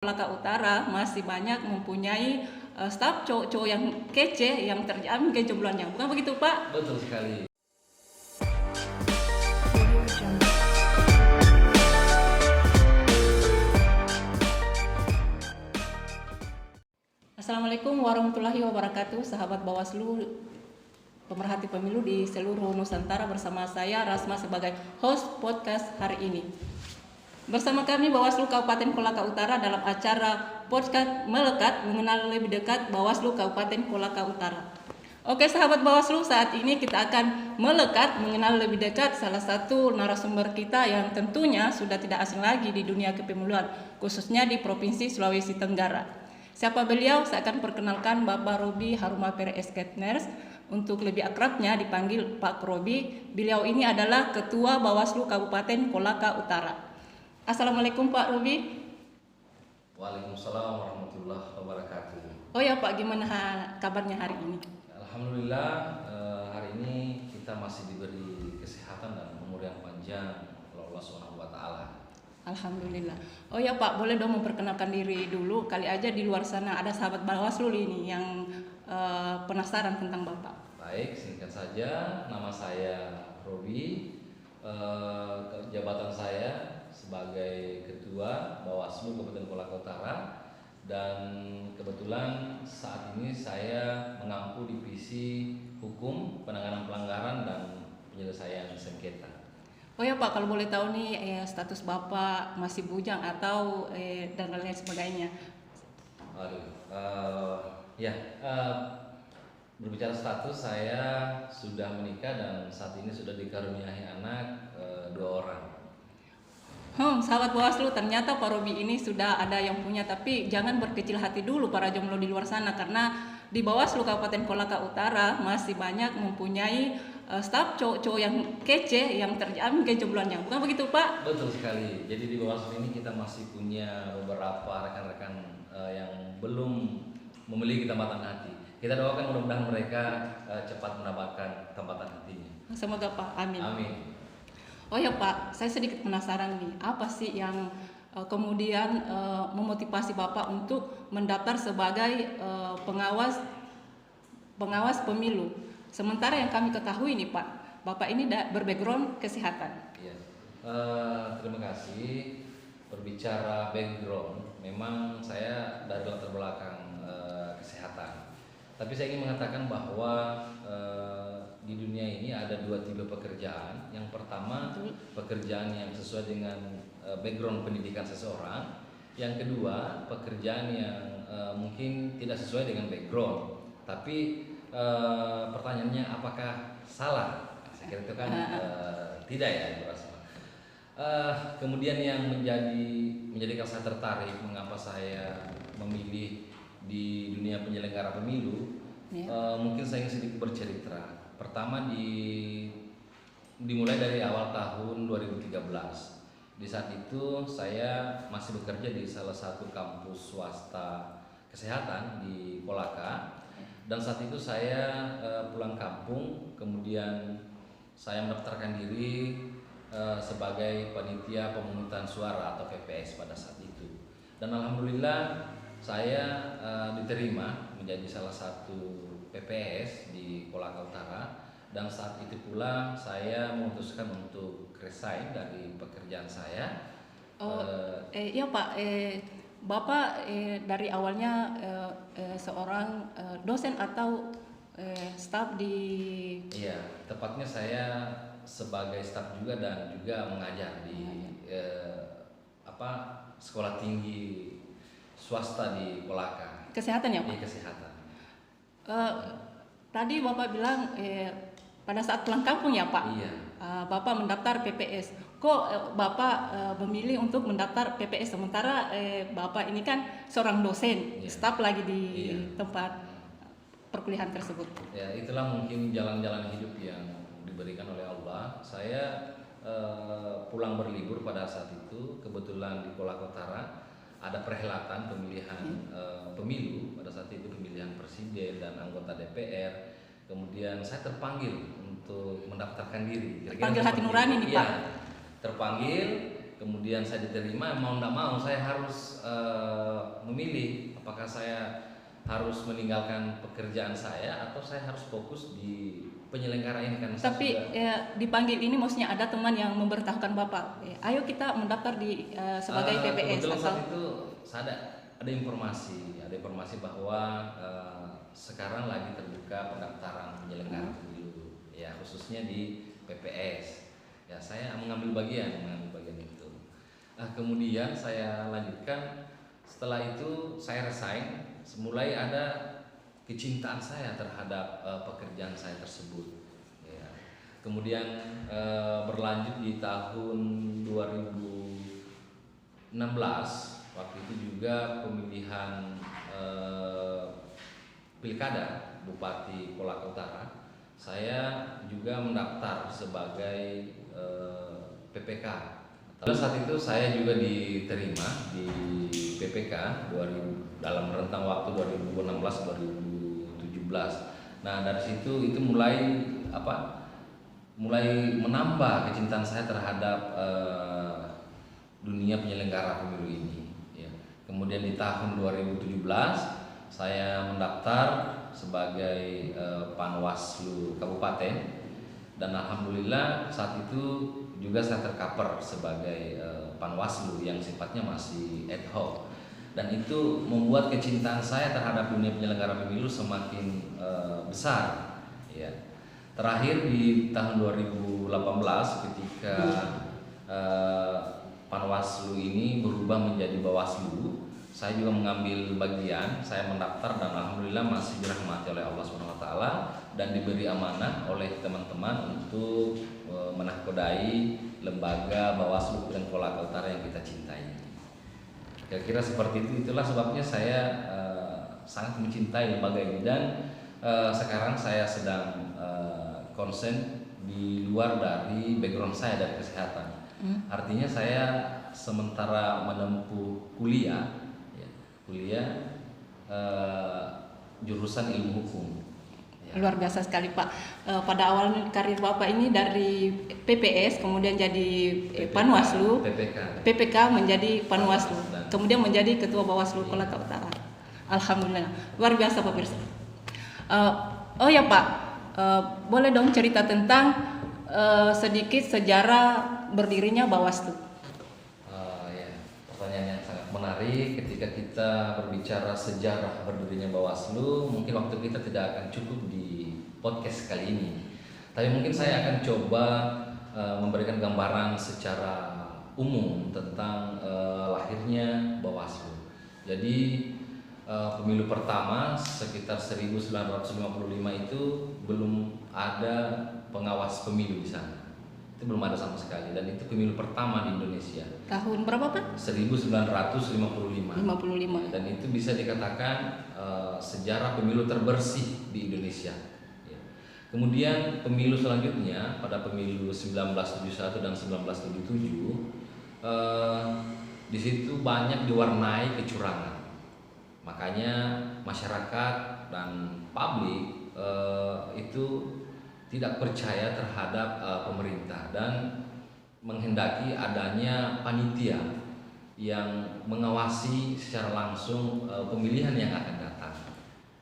Kolaka Utara masih banyak mempunyai staf cowok-cowok yang kece yang terjamin kejombloannya. Bukan begitu, Pak? Betul sekali. Assalamualaikum warahmatullahi wabarakatuh, sahabat Bawaslu, pemerhati pemilu di seluruh Nusantara. Bersama saya Rasma sebagai host podcast hari ini. Bersama kami Bawaslu Kabupaten Kolaka Utara dalam acara podcast Melekat mengenal lebih dekat Bawaslu Kabupaten Kolaka Utara. Oke sahabat Bawaslu, saat ini kita akan melekat mengenal lebih dekat salah satu narasumber kita yang tentunya sudah tidak asing lagi di dunia kepemiluan, khususnya di Provinsi Sulawesi Tenggara. Siapa beliau? Saya akan perkenalkan Bapak Robi Harumapere Esketners. Untuk lebih akrabnya dipanggil Pak Robi. Beliau ini adalah Ketua Bawaslu Kabupaten Kolaka Utara. Assalamualaikum Pak Robi. Waalaikumsalam warahmatullahi wabarakatuh. Oh ya Pak, gimana kabarnya hari ini? Alhamdulillah, hari ini kita masih diberi kesehatan dan umur yang panjang oleh Allah Subhanahu wa taala. Alhamdulillah. Oh ya Pak, boleh dong memperkenalkan diri dulu. Kali aja di luar sana ada sahabat Bawaslu ini yang penasaran tentang Bapak. Baik, singkat saja, nama saya Robi. Jabatan saya sebagai Ketua Bawaslu Kabupaten Kolaka Utara, dan kebetulan saat ini saya mengampu divisi hukum, penanganan pelanggaran dan penyelesaian sengketa. Oh ya Pak, kalau boleh tahu nih status Bapak masih bujang atau dan lain sebagainya. Berbicara status, saya sudah menikah dan saat ini sudah dikaruniai anak 2 orang. Sahabat Bawaslu, ternyata Pak Robi ini sudah ada yang punya, tapi jangan berkecil hati dulu para jomblo di luar sana, karena di Bawaslu Kabupaten Kolaka Utara masih banyak mempunyai staf cowok-cowok yang kece yang terjamin kejombloannya. Bukan begitu, Pak? Betul sekali. Jadi di Bawaslu ini kita masih punya beberapa rekan-rekan yang belum memiliki tempatan hati. Kita doakan mudah-mudahan mereka cepat mendapatkan tempatan hatinya. Semoga Pak, amin. Amin. Oh ya Pak, saya sedikit penasaran nih, apa sih yang kemudian memotivasi Bapak untuk mendaftar sebagai pengawas pemilu? Sementara yang kami ketahui nih Pak, Bapak ini berbackground kesehatan. Iya. Terima kasih. Berbicara background, memang saya dari latar belakang kesehatan. Tapi saya ingin mengatakan bahwa di dunia ini ada 2 tipe pekerjaan. Yang pertama, pekerjaan yang sesuai dengan background pendidikan seseorang. Yang kedua, pekerjaan yang mungkin tidak sesuai dengan background. Tapi pertanyaannya apakah salah? Saya kira itu kan tidak ya, Bu Rasma. Kemudian yang menjadikan saya tertarik mengapa saya memilih di dunia penyelenggara pemilu, mungkin saya ingin sedikit bercerita. Pertama dimulai dari awal tahun 2013. Di saat itu saya masih bekerja di salah satu kampus swasta kesehatan di Kolaka, dan saat itu saya pulang kampung, kemudian saya mendaftarkan diri sebagai panitia pemungutan suara atau PPS pada saat itu. Dan alhamdulillah saya diterima menjadi salah satu PPS di Kolaka Utara, dan saat itu pula saya memutuskan untuk resign dari pekerjaan saya. Iya Pak, Bapak dari awalnya seorang dosen atau staf di? Iya, tepatnya saya sebagai staf juga dan juga mengajar di sekolah tinggi swasta di Kolaka. Kesehatan ya Pak? Di kesehatan. Tadi Bapak bilang pada saat pulang kampung ya Pak? Iya. Bapak mendaftar PPS. Kok Bapak memilih untuk mendaftar PPS sementara Bapak ini kan seorang dosen, staf lagi di tempat perkuliahan tersebut? Ya, itulah mungkin jalan-jalan hidup yang diberikan oleh Allah. Saya pulang berlibur pada saat itu, kebetulan di Kolaka Utara ada perhelatan pemilihan pemilu, pada saat itu pemilihan presiden dan anggota DPR. Kemudian saya terpanggil untuk mendaftarkan diri. Terpanggil hati nurani nih Pak? Terpanggil, kemudian saya diterima, mau tidak mau saya harus memilih apakah saya harus meninggalkan pekerjaan saya atau saya harus fokus di penyelenggara ini kan. Tapi dipanggil ini maksudnya ada teman yang memberitahukan Bapak, ayo kita mendaftar di sebagai PPS. Kebetulan saat itu saya ada informasi bahwa sekarang lagi terbuka pendaftaran penyelenggara pemilu, ya khususnya di PPS. Ya saya mengambil bagian itu. Kemudian saya lanjutkan. Setelah itu saya resign. Mulai ada kecintaan saya terhadap pekerjaan saya tersebut. Ya. Kemudian berlanjut di tahun 2016, waktu itu juga pemilihan pilkada Bupati Kolaka Utara. Saya juga mendaftar sebagai PPK. Saat itu saya juga diterima di PPK dalam rentang waktu 2016-2017. Nah dari situ itu mulai menambah kecintaan saya terhadap dunia penyelenggara pemilu ini. Ya. Kemudian di tahun 2017 saya mendaftar sebagai Panwaslu Kabupaten. Dan alhamdulillah saat itu juga saya tercover sebagai Panwaslu yang sifatnya masih ad hoc, dan itu membuat kecintaan saya terhadap dunia penyelenggara pemilu semakin besar. Ya. Terakhir di tahun 2018 ketika Panwaslu ini berubah menjadi Bawaslu, saya juga mengambil bagian, saya mendaftar dan alhamdulillah masih dirahmati oleh Allah SWT dan diberi amanah oleh teman-teman untuk menahkodai lembaga Bawaslu dan Kolaka Utara yang kita cintai. Kira-kira seperti itu, itulah sebabnya saya sangat mencintai lembaga ini dan sekarang saya sedang konsen di luar dari background saya dari kesehatan. Artinya saya sementara menempuh kuliah jurusan ilmu hukum. Ya. Luar biasa sekali Pak. Pada awal karir Bapak ini dari PPS kemudian jadi Panwaslu, PPK menjadi Panwaslu, kemudian menjadi Ketua Bawaslu Kolaka Utara. Alhamdulillah, luar biasa pemirsa. Oh ya Pak, boleh dong cerita tentang sedikit sejarah berdirinya Bawaslu. Ya, pertanyaan yang sangat menarik. Ketika kita berbicara sejarah berdirinya Bawaslu, mungkin waktu kita tidak akan cukup di podcast kali ini. Tapi mungkin saya akan coba memberikan gambaran secara umum tentang lahirnya Bawaslu. Jadi pemilu pertama sekitar 1955 itu belum ada pengawas pemilu di sana. Itu belum ada sama sekali dan itu pemilu pertama di Indonesia. Tahun berapa Pak? 1955. 55. Dan itu bisa dikatakan sejarah pemilu terbersih di Indonesia. Ya. Kemudian pemilu selanjutnya pada pemilu 1971 dan 1977 di situ banyak diwarnai kecurangan. Makanya masyarakat dan publik itu tidak percaya terhadap pemerintah dan menghendaki adanya panitia yang mengawasi secara langsung pemilihan yang akan datang.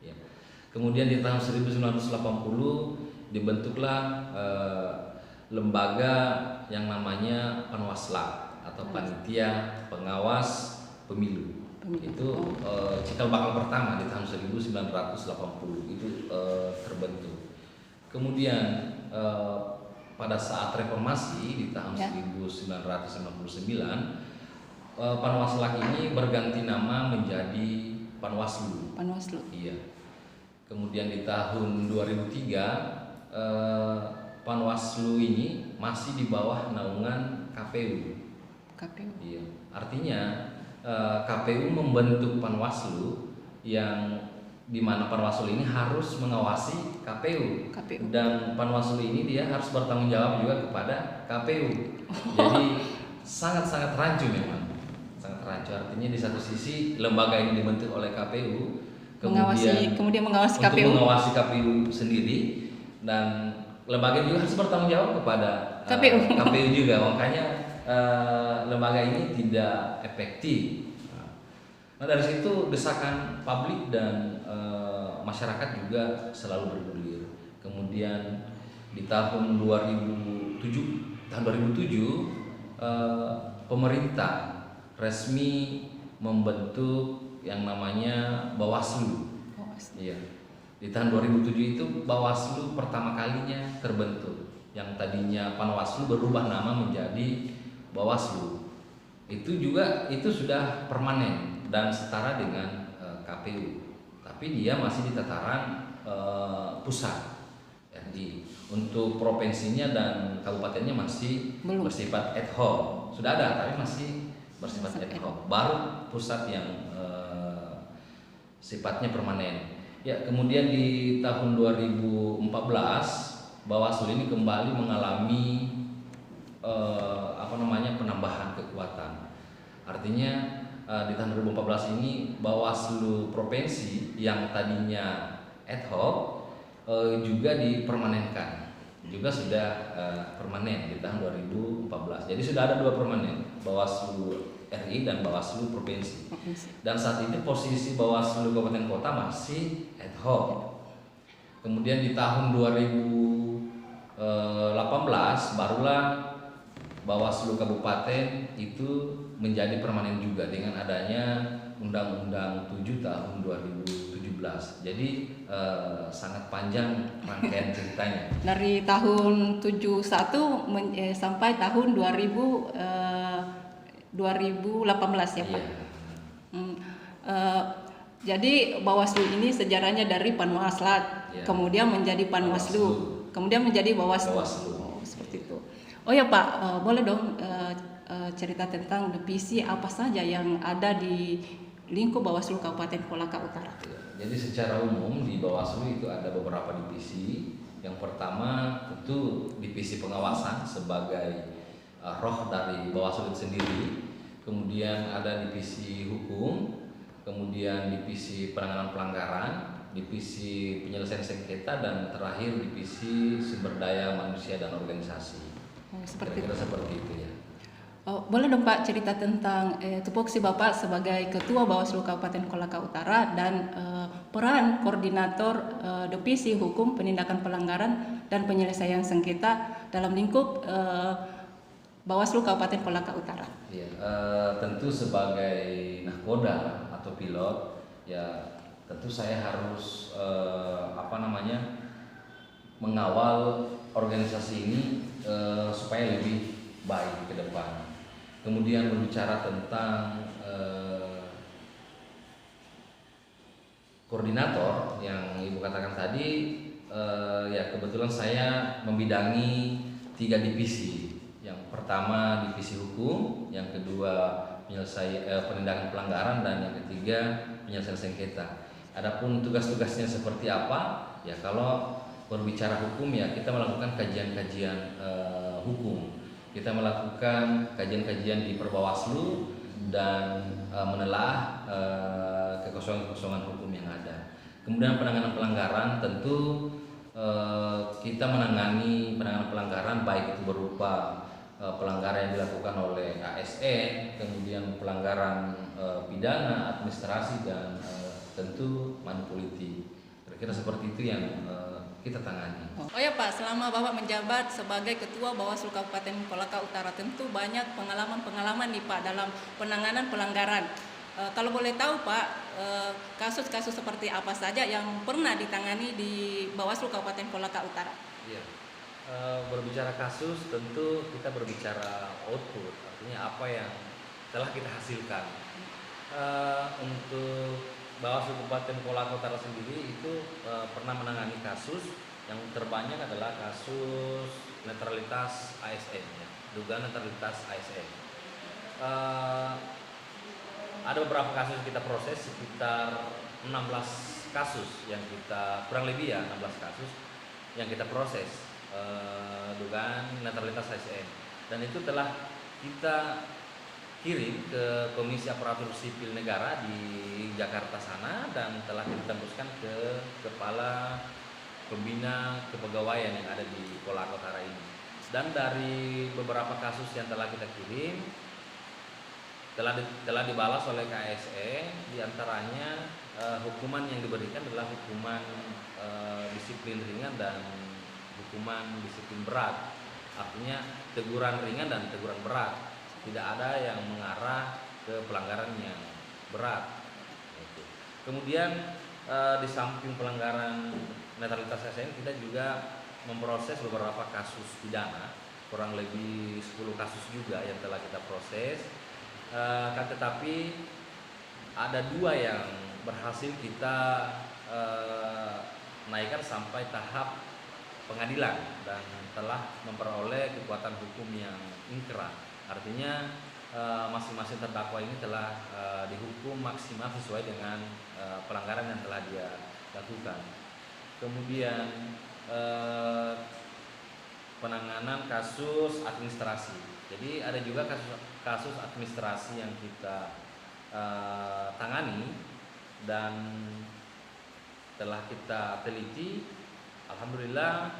Ya. Kemudian di tahun 1980 dibentuklah lembaga yang namanya Panwasla atau Panitia Pengawas Pemilu. Itu cikal bakal pertama di tahun 1980 itu terbentuk. Kemudian pada saat reformasi di tahun 1999 Panwasla ini berganti nama menjadi Panwaslu. Panwaslu. Iya. Kemudian di tahun 2003 Panwaslu ini masih di bawah naungan KPU. KPU. Iya. Artinya KPU membentuk Panwaslu yang di mana Panwaslu ini harus mengawasi KPU. Dan Panwaslu ini dia harus bertanggung jawab juga kepada KPU. Jadi sangat-sangat rancu memang. Sangat rancu, artinya di satu sisi lembaga ini dibentuk oleh KPU, kemudian mengawasi untuk KPU. mengawasi KPU sendiri, dan lembaga juga harus bertanggung jawab kepada KPU juga. Makanya lembaga ini tidak efektif. Nah dari situ desakan publik dan masyarakat juga selalu bergulir. Kemudian di tahun 2007 pemerintah resmi membentuk yang namanya Bawaslu. Iya. Di tahun 2007 itu Bawaslu pertama kalinya terbentuk. Yang tadinya Panwaslu berubah nama menjadi Bawaslu. Itu sudah permanen dan setara dengan KPU. Tapi dia masih di tataran pusat. Jadi untuk provinsinya dan kabupatennya masih bersifat ad hoc. Sudah ada tapi masih bersifat ad hoc. Baru pusat yang sifatnya permanen. Ya, kemudian di tahun 2014 Bawaslu ini kembali mengalami penambahan kekuatan. Artinya di tahun 2014 ini Bawaslu provinsi yang tadinya ad hoc juga dipermanenkan. Juga sudah permanen di tahun 2014. Jadi sudah ada 2 permanen, Bawaslu RI dan Bawaslu provinsi. Dan saat ini posisi Bawaslu kabupaten kota masih ad hoc. Kemudian di tahun 2018 barulah Bawaslu kabupaten itu menjadi permanen juga dengan adanya Undang-Undang 7 tahun 2017. Jadi sangat panjang rangkaian ceritanya. Dari tahun 71 sampai tahun 2018 ya Pak. Jadi Bawaslu ini sejarahnya dari Panwaslat, kemudian menjadi Panwaslu, kemudian menjadi Bawaslu. Oh, seperti itu. Oh ya Pak, boleh dong cerita tentang divisi apa saja yang ada di lingkup Bawaslu Kabupaten Kolaka Utara. Jadi secara umum di Bawaslu itu ada beberapa divisi. Yang pertama tentu divisi pengawasan sebagai roh dari Bawaslu itu sendiri. Kemudian ada divisi hukum, kemudian divisi penanganan pelanggaran, divisi penyelesaian sengketa, dan terakhir divisi sumber daya manusia dan organisasi. Seperti itu ya. Boleh dong Pak cerita tentang tupoksi Bapak sebagai Ketua Bawaslu Kabupaten Kolaka Utara dan peran koordinator divisi hukum, penindakan pelanggaran dan penyelesaian sengketa dalam lingkup Bawaslu Kabupaten Kolaka Utara. Ya, tentu sebagai nahkoda atau pilot, ya tentu saya harus mengawal organisasi ini supaya lebih baik ke depan. Kemudian berbicara tentang koordinator yang Ibu katakan tadi, ya kebetulan saya membidangi 3 divisi. Yang pertama divisi hukum, yang kedua penindakan pelanggaran, dan yang ketiga penyelesaian sengketa. Adapun tugas-tugasnya seperti apa? Ya kalau berbicara hukum ya kita melakukan kajian-kajian hukum. Kita melakukan kajian-kajian di Perbawaslu dan menelaah kekosongan-kekosongan hukum yang ada. Kemudian penanganan pelanggaran tentu kita menangani penanganan pelanggaran baik itu berupa pelanggaran yang dilakukan oleh ASN, kemudian pelanggaran pidana, administrasi, dan tentu money politik. Kira-kira seperti itu yang kita tangani. Oh ya Pak, selama Bapak menjabat sebagai Ketua Bawaslu Kabupaten Kolaka Utara tentu banyak pengalaman nih Pak dalam penanganan pelanggaran. Kalau boleh tahu Pak, kasus-kasus seperti apa saja yang pernah ditangani di Bawaslu Kabupaten Kolaka Utara? Iya. Berbicara kasus tentu kita berbicara output, artinya apa yang telah kita hasilkan. Untuk Bawaslu Kabupaten Kolaka Utara sendiri itu pernah menangani kasus yang terbanyak adalah kasus netralitas ASN, ya, dugaan netralitas ASN. Ada beberapa kasus yang kita proses, sekitar 16 kasus yang kita, kurang lebih ya 16 kasus yang kita proses dugaan netralitas ASN, dan itu telah kita kirim ke Komisi Aparatur Sipil Negara di Jakarta sana, dan telah kita tembuskan ke Kepala Pembina Kepegawaian yang ada di Kolaka Utara ini. Dan dari beberapa kasus yang telah kita kirim telah dibalas oleh KSE, diantaranya hukuman yang diberikan adalah hukuman disiplin ringan dan hukuman disiplin berat. Artinya teguran ringan dan teguran berat, tidak ada yang mengarah ke pelanggaran yang berat. Kemudian di samping pelanggaran netralitas ASN, kita juga memproses beberapa kasus pidana, kurang lebih 10 kasus juga yang telah kita proses. Tetapi ada 2 yang berhasil kita naikkan sampai tahap pengadilan dan telah memperoleh kekuatan hukum yang ingkrah. Artinya masing-masing terdakwa ini telah dihukum maksimal sesuai dengan pelanggaran yang telah dia lakukan. Kemudian penanganan kasus administrasi. Jadi ada juga kasus administrasi yang kita tangani dan telah kita teliti. Alhamdulillah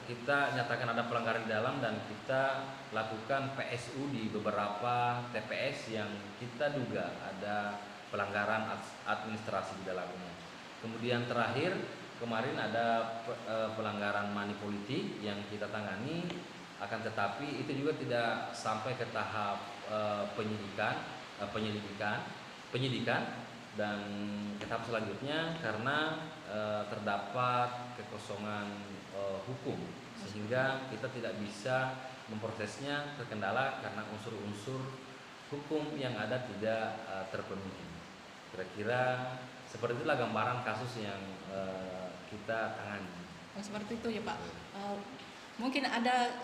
kita nyatakan ada pelanggaran di dalam dan kita lakukan PSU di beberapa TPS yang kita duga ada pelanggaran administrasi di dalamnya. Kemudian terakhir kemarin ada pelanggaran money politik yang kita tangani, akan tetapi itu juga tidak sampai ke tahap penyidikan dan ke tahap selanjutnya karena terdapat kekosongan hukum, sehingga kita tidak bisa memprosesnya, terkendala karena unsur-unsur hukum yang ada tidak terpenuhi. Kira-kira seperti itulah gambaran kasus yang kita tangani. Seperti itu ya Pak. Mungkin ada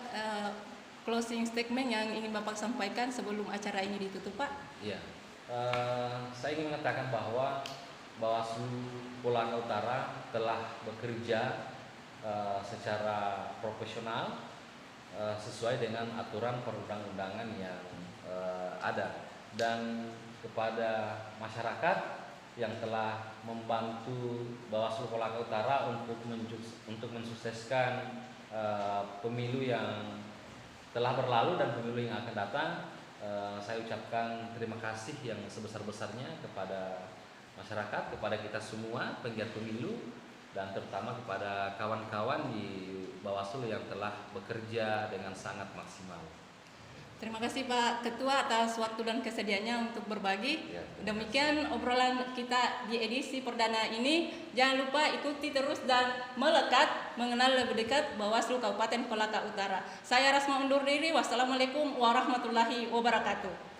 closing statement yang ingin Bapak sampaikan sebelum acara ini ditutup, Pak? Iya, saya ingin mengatakan bahwa Bawaslu Kolaka Utara telah bekerja secara profesional sesuai dengan aturan perundang-undangan yang ada, dan kepada masyarakat yang telah membantu Bawaslu Kolaka Utara untuk mensukseskan pemilu yang telah berlalu dan pemilu yang akan datang, saya ucapkan terima kasih yang sebesar-besarnya kepada masyarakat, kepada kita semua penggiat pemilu, dan terutama kepada kawan-kawan di Bawaslu yang telah bekerja dengan sangat maksimal. Terima kasih Pak Ketua atas waktu dan kesediaannya untuk berbagi. Ya, demikian obrolan kita di edisi perdana ini. Jangan lupa ikuti terus dan melekat mengenal lebih dekat Bawaslu Kabupaten Kolaka Utara. Saya Rasma undur diri. Wassalamualaikum warahmatullahi wabarakatuh.